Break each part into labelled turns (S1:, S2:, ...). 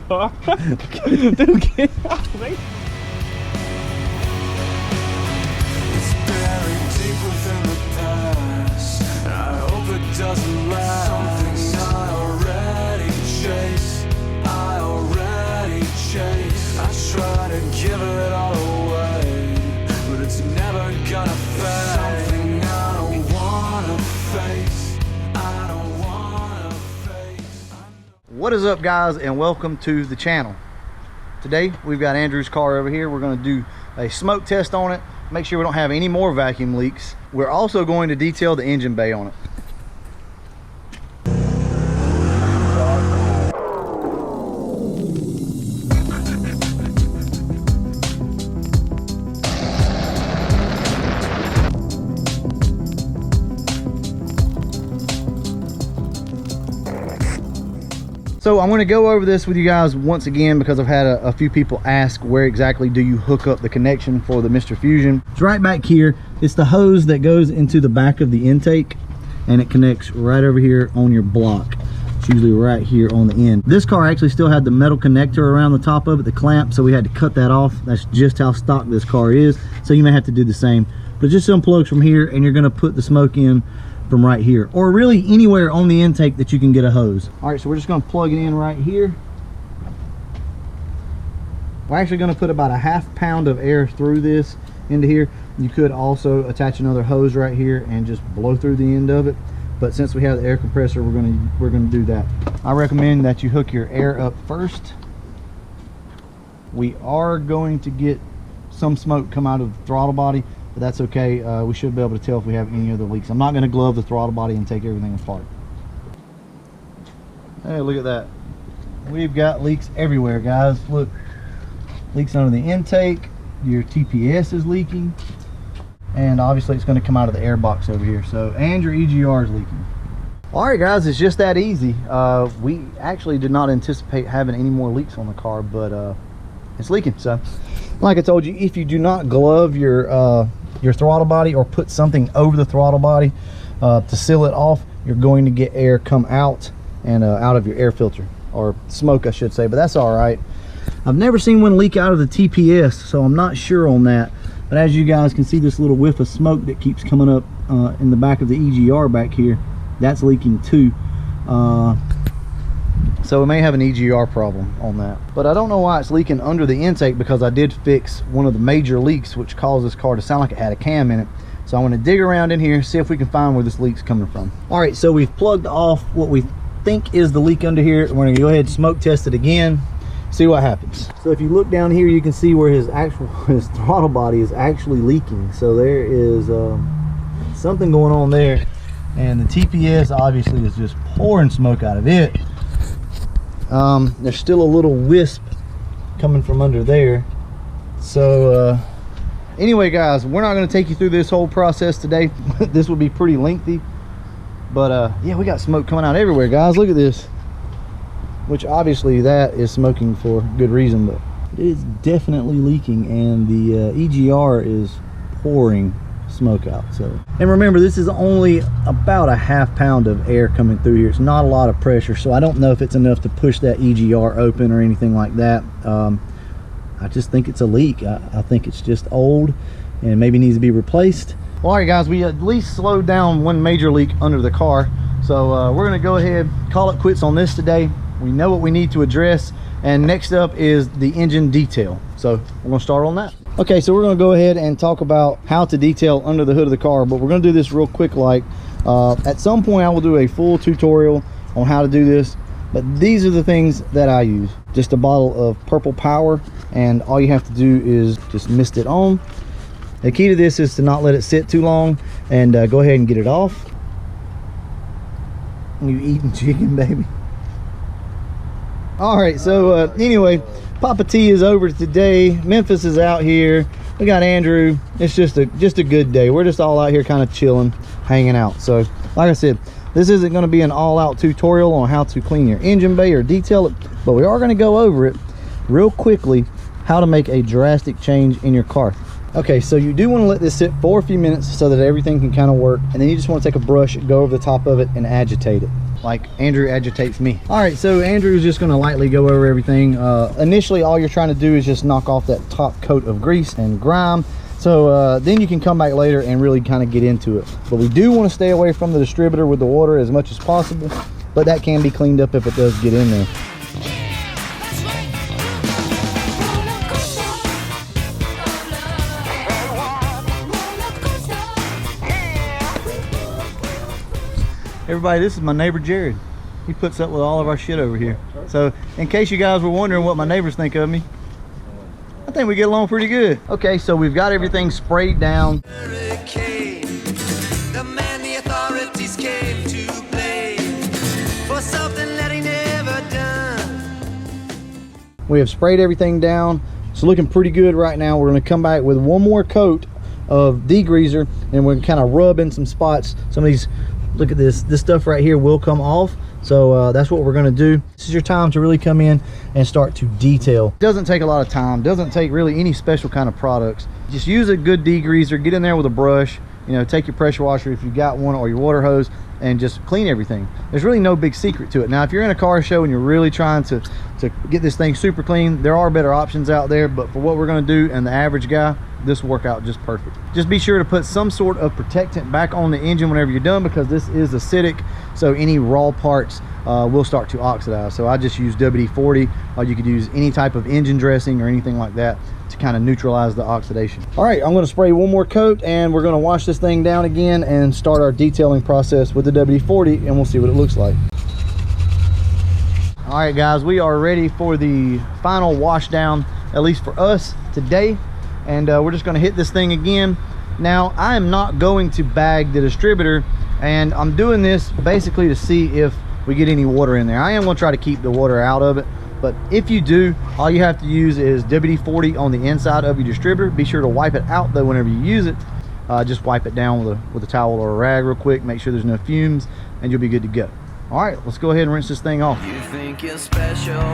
S1: car. Dude, get out, man.
S2: It's buried deep within the past. I hope it doesn't last. Something I already chase. I try to give it all away, but it's never gonna fade. Something I don't wanna face. I don't wanna face.
S3: What is up, guys, and welcome to the channel. Today we've got Andrew's car over here. We're going to do a smoke test on it, make sure we don't have any more vacuum leaks. We're also going to detail the engine bay on it. So I'm going to go over this with you guys once again because I've had a few people ask where exactly do you hook up the connection for the Mr. Fusion. It's right back here. It's the hose that goes into the back of the intake, and it connects right over here on your block. It's usually right here on the end. This car actually still had the metal connector around the top of it, the clamp, so we had to cut that off. That's just how stock this car is, so you may have to do the same. But it just unplugs from here, and you're going to put the smoke in from right here, or really anywhere on the intake that you can get a hose. All right, so we're just going to plug it in right here. We're actually going to put about a ½ pound of air through this into here. You could also attach another hose right here and just blow through the end of it, but since we have the air compressor, we're going to do that. I recommend that you hook your air up first. We are going to get some smoke come out of the throttle body, but that's okay. We should be able to tell if we have any other leaks. I'm not going to glove the throttle body and take everything apart. Hey, look at that. We've got leaks everywhere, guys. Look, leaks under the intake. Your TPS is leaking, and obviously it's going to come out of the air box over here. So, and your EGR is leaking. All right, guys, it's just that easy. We actually did not anticipate having any more leaks on the car, but it's leaking. So, like I told you, if you do not glove your throttle body or put something over the throttle body to seal it off, you're going to get air come out and out of your air filter, or smoke I should say, but that's all right. I've never seen one leak out of the TPS, so I'm not sure on that, but as you guys can see, this little whiff of smoke that keeps coming up in the back of the EGR back here, that's leaking too. So we may have an EGR problem on that, but I don't know why it's leaking under the intake, because I did fix one of the major leaks which caused this car to sound like it had a cam in it. So I want to dig around in here, see if we can find where this leak's coming from. All right, so we've plugged off what we think is the leak under here. We're going to go ahead and smoke test it again, see what happens. So if you look down here, you can see where his throttle body is actually leaking. So there is something going on there, and the TPS obviously is just pouring smoke out of it. There's still a little wisp coming from under there. So anyway, guys, we're not going to take you through this whole process today. This will be pretty lengthy, but yeah, we got smoke coming out everywhere, guys. Look at this, which obviously that is smoking for good reason, but it is definitely leaking, and the EGR is pouring smoke out. So, and remember, this is only about a ½ pound of air coming through here. It's not a lot of pressure, so I don't know if it's enough to push that EGR open or anything like that. I just think it's a leak. I think it's just old and maybe needs to be replaced. All right, guys, we at least slowed down one major leak under the car, so we're going to go ahead, call it quits on this today. We know what we need to address, and next up is the engine detail. So we're going to start on that. Okay, so we're going to go ahead and talk about how to detail under the hood of the car, but we're going to do this real quick. Like at some point I will do a full tutorial on how to do this, but these are the things that I use. Just a bottle of Purple Power, and all you have to do is just mist it on. The key to this is to not let it sit too long, and go ahead and get it off. You eating chicken, baby? All right, so anyway, Papa T is over today. Memphis is out here. We got Andrew. It's just a good day. We're just all out here kind of chilling, hanging out. So like I said, this isn't going to be an all-out tutorial on how to clean your engine bay or detail it, but we are going to go over it real quickly, how to make a drastic change in your car. Okay, so you do want to let this sit for a few minutes so that everything can kind of work, and then you just want to take a brush, go over the top of it, and agitate it. like Andrew agitates me. All right, so Andrew's just gonna lightly go over everything. Initially, all you're trying to do is just knock off that top coat of grease and grime. So then you can come back later and really kind of get into it. But we do want to stay away from the distributor with the water as much as possible, but that can be cleaned up if it does get in there. Everybody, this is my neighbor Jared. He puts up with all of our shit over here. So in case you guys were wondering what my neighbors think of me, I think we get along pretty good. Okay, so we've got everything sprayed down.
S2: The man the authorities came to blame for something that he never done.
S3: We have sprayed everything down. It's looking pretty good right now. We're gonna come back with one more coat of degreaser and we're gonna kind of rub in some spots. Some of these, look at this stuff right here will come off. So that's what we're gonna do. This is your time to really come in and start to detail. Doesn't take a lot of time, doesn't take really any special kind of products. Just use a good degreaser, get in there with a brush, you know, take your pressure washer if you've got one or your water hose and just clean everything. There's really no big secret to it. Now, if you're in a car show and you're really trying to get this thing super clean, there are better options out there, but for what we're gonna do and the average guy, this will work out just perfect. Just be sure to put some sort of protectant back on the engine whenever you're done, because this is acidic, so any raw parts will start to oxidize. So I just use WD-40, or you could use any type of engine dressing or anything like that to kind of neutralize the oxidation. All right, I'm gonna spray one more coat and we're gonna wash this thing down again and start our detailing process with the WD-40, and we'll see what it looks like. All right guys, we are ready for the final wash down, at least for us today. And we're just gonna hit this thing again. Now, I am not going to bag the distributor, and I'm doing this basically to see if we get any water in there. I am gonna try to keep the water out of it, but if you do, all you have to use is WD-40 on the inside of your distributor. Be sure to wipe it out though whenever you use it. Just wipe it down with a towel or a rag real quick, make sure there's no fumes, and you'll be good to go. All right, let's go ahead and rinse this thing off.
S2: You think you're special,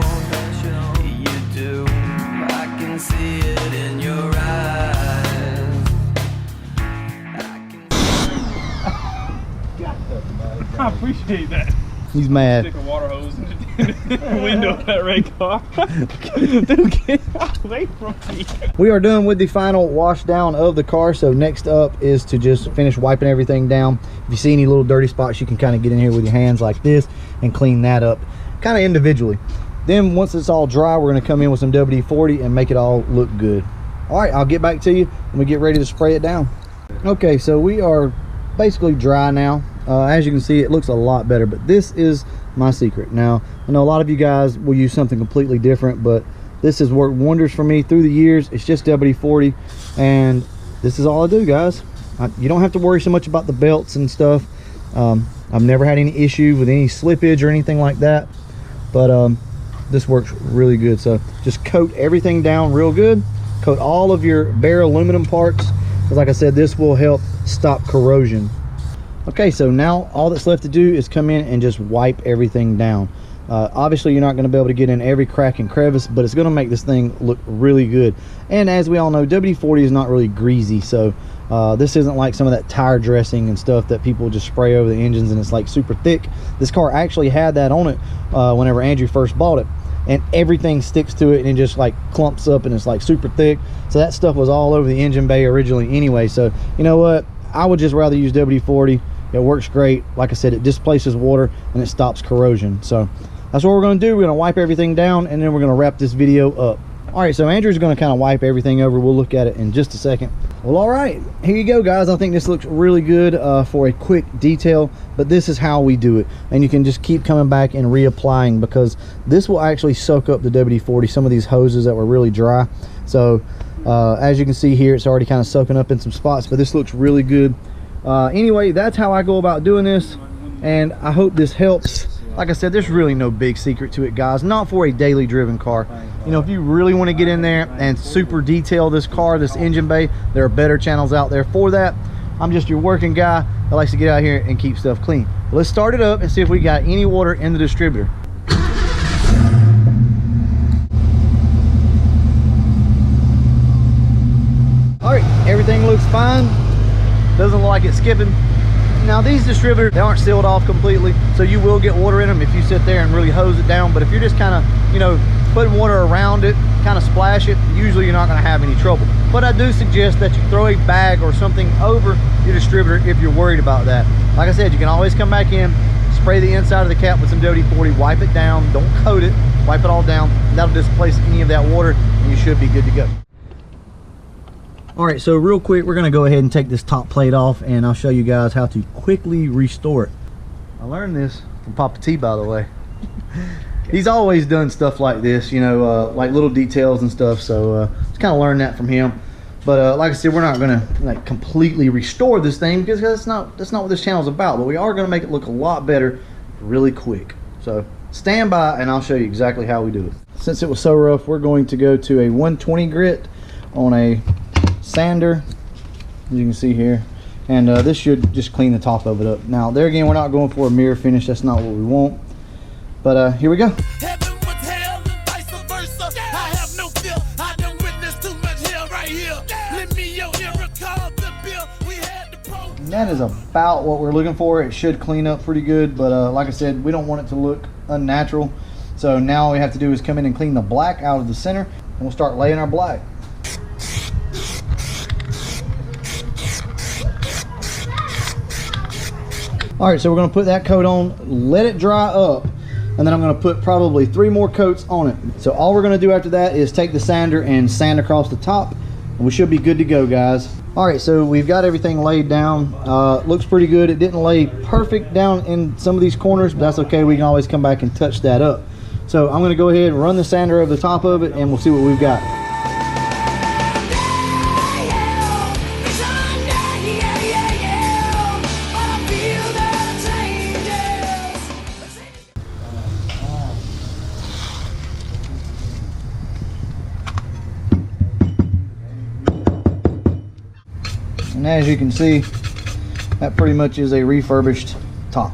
S2: you do. I can see it in your eyes.
S1: I appreciate that.
S3: He's mad.
S1: Stick a water hose in the window of that red car. Dude, get away from me.
S3: We are done with the final wash down of the car, so next up is to just finish wiping everything down. If you see any little dirty spots, you can kind of get in here with your hands like this and clean that up kind of individually. Then once it's all dry, we're going to come in with some WD-40 and make it all look good. All right, I'll get back to you when we get ready to spray it down. Okay, so we are basically dry now. As you can see, it looks a lot better, but this is my secret. Now, I know a lot of you guys will use something completely different, but this has worked wonders for me through the years. It's just WD-40, and this is all I do, guys. You don't have to worry so much about the belts and stuff. I've never had any issue with any slippage or anything like that, but this works really good. So just coat everything down real good. Coat all of your bare aluminum parts, because like I said, this will help stop corrosion. Okay, so now all that's left to do is come in and just wipe everything down. Obviously, you're not going to be able to get in every crack and crevice, but it's going to make this thing look really good. And as we all know, WD-40 is not really greasy, so this isn't like some of that tire dressing and stuff that people just spray over the engines and it's like super thick. This car actually had that on it whenever Andrew first bought it, and everything sticks to it and it just like clumps up and it's like super thick. So that stuff was all over the engine bay originally anyway. So you know what, I would just rather use WD-40. It works great. Like I said, it displaces water and it stops corrosion. So that's what we're going to do. We're going to wipe everything down and then we're going to wrap this video up. All right, so Andrew's going to kind of wipe everything over. We'll look at it in just a second. Well, all right, here you go, guys. I think this looks really good for a quick detail, but this is how we do it. And you can just keep coming back and reapplying, because this will actually soak up the WD-40, some of these hoses that were really dry. So as you can see here, it's already kind of soaking up in some spots, but this looks really good. Anyway, that's how I go about doing this, and I hope this helps. Like I said, there's really no big secret to it, guys. Not for a daily driven car. You know, if you really want to get in there and super detail this car, this engine bay, there are better channels out there for that. I'm just your working guy that likes to get out here and keep stuff clean. But let's start it up and see if we got any water in the distributor. All right, everything looks fine. Doesn't look like it's skipping. Now these distributors, they aren't sealed off completely, so you will get water in them if you sit there and really hose it down. But if you're just kind of, you know, putting water around it, kind of splash it, usually you're not going to have any trouble. But I do suggest that you throw a bag or something over your distributor if you're worried about that. Like I said, you can always come back in, spray the inside of the cap with some WD-40, wipe it down, don't coat it, wipe it all down, and that'll displace any of that water, and you should be good to go. All right, so real quick, we're gonna go ahead and take this top plate off, and I'll show you guys how to quickly restore it. I learned this from Papa T, by the way. He's always done stuff like this, you know, like little details and stuff, so just kind of learned that from him. But like I said, we're not gonna like completely restore this thing because that's not what this channel is about, but we are gonna make it look a lot better really quick. So stand by and I'll show you exactly how we do it. Since it was so rough, we're going to go to a 120 grit on a sander, as you can see here, and this should just clean the top of it up. Now there again, we're not going for a mirror finish, that's not what we want, but here we go.
S4: Heaven with hell and vice versa. I have no fear. I done witnessed too much hell right here. Lend me your ear, recall the bill. We had the pro.
S3: And that is about what we're looking for. It should clean up pretty good, but like I said, we don't want it to look unnatural. So now all we have to do is come in and clean the black out of the center, and we'll start laying our black. All right, so we're gonna put that coat on, let it dry up, and then I'm gonna put probably 3 more coats on it. So all we're gonna do after that is take the sander and sand across the top, and we should be good to go, guys. All right, so we've got everything laid down. Looks pretty good. It didn't lay perfect down in some of these corners, but that's okay. We can always come back and touch that up. So I'm gonna go ahead and run the sander over the top of it, and we'll see what we've got. And as you can see, that pretty much is a refurbished top.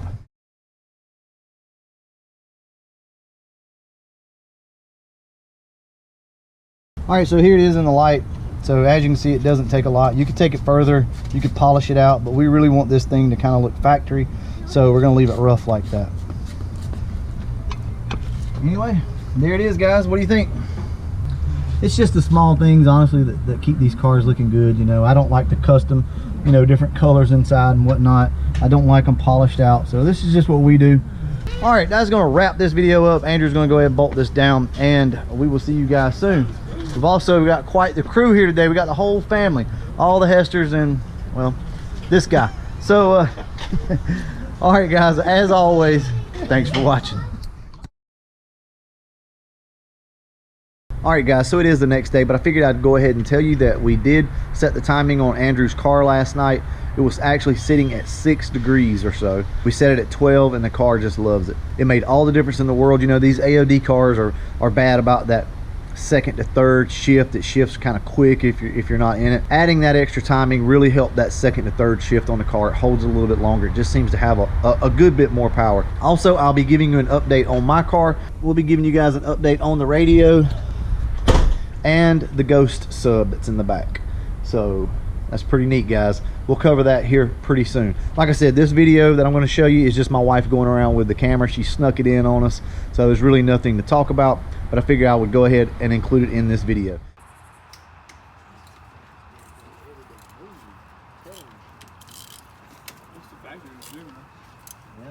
S3: All right, so here it is in the light. So as you can see, it doesn't take a lot. You could take it further, you could polish it out, but we really want this thing to kind of look factory. So we're gonna leave it rough like that. Anyway, there it is, guys. What do you think? It's just the small things, honestly, that keep these cars looking good. You know, I don't like the custom, you know, different colors inside and whatnot. I don't like them polished out. So this is just what we do. All right, that's gonna wrap this video up. Andrew's gonna go ahead and bolt this down, and we will see you guys soon. We've also got quite the crew here today. We got the whole family, all the Hesters and, well, this guy. So, all right, guys, as always, thanks for watching. All right, guys, so it is the next day, but I figured I'd go ahead and tell you that we did set the timing on Andrew's car last night. It was actually sitting at 6 degrees or so. We set it at 12 and the car just loves it. It made all the difference in the world. You know, these AOD cars are bad about that second to third shift. It shifts kind of quick if you're not in it. Adding that extra timing really helped that second to third shift on the car. It holds a little bit longer. It just seems to have a good bit more power. Also, I'll be giving you an update on my car. We'll be giving you guys an update on the radio and the Ghost sub that's in the back. So that's pretty neat, guys. We'll cover that here pretty soon. Like I said, this video that I'm going to show you is just my wife going around with the camera. She snuck it in on us, so there's really nothing to talk about, but I figured I would go ahead and include it in this video. Yeah.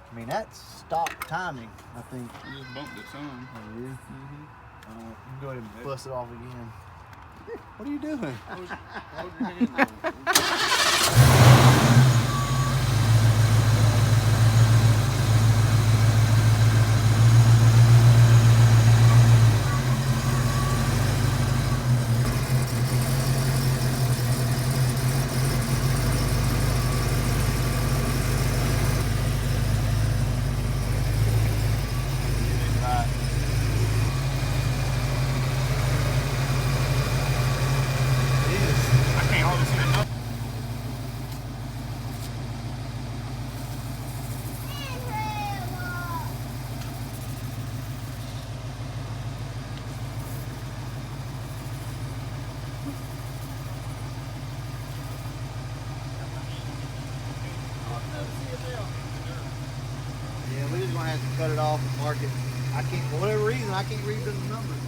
S3: I mean, that's stop timing, I think.
S1: You just bumped it some.
S3: Oh, yeah? You can go ahead and bust it off again. What are you doing? cut it off and mark it. I can't, for whatever reason, I can't read the numbers.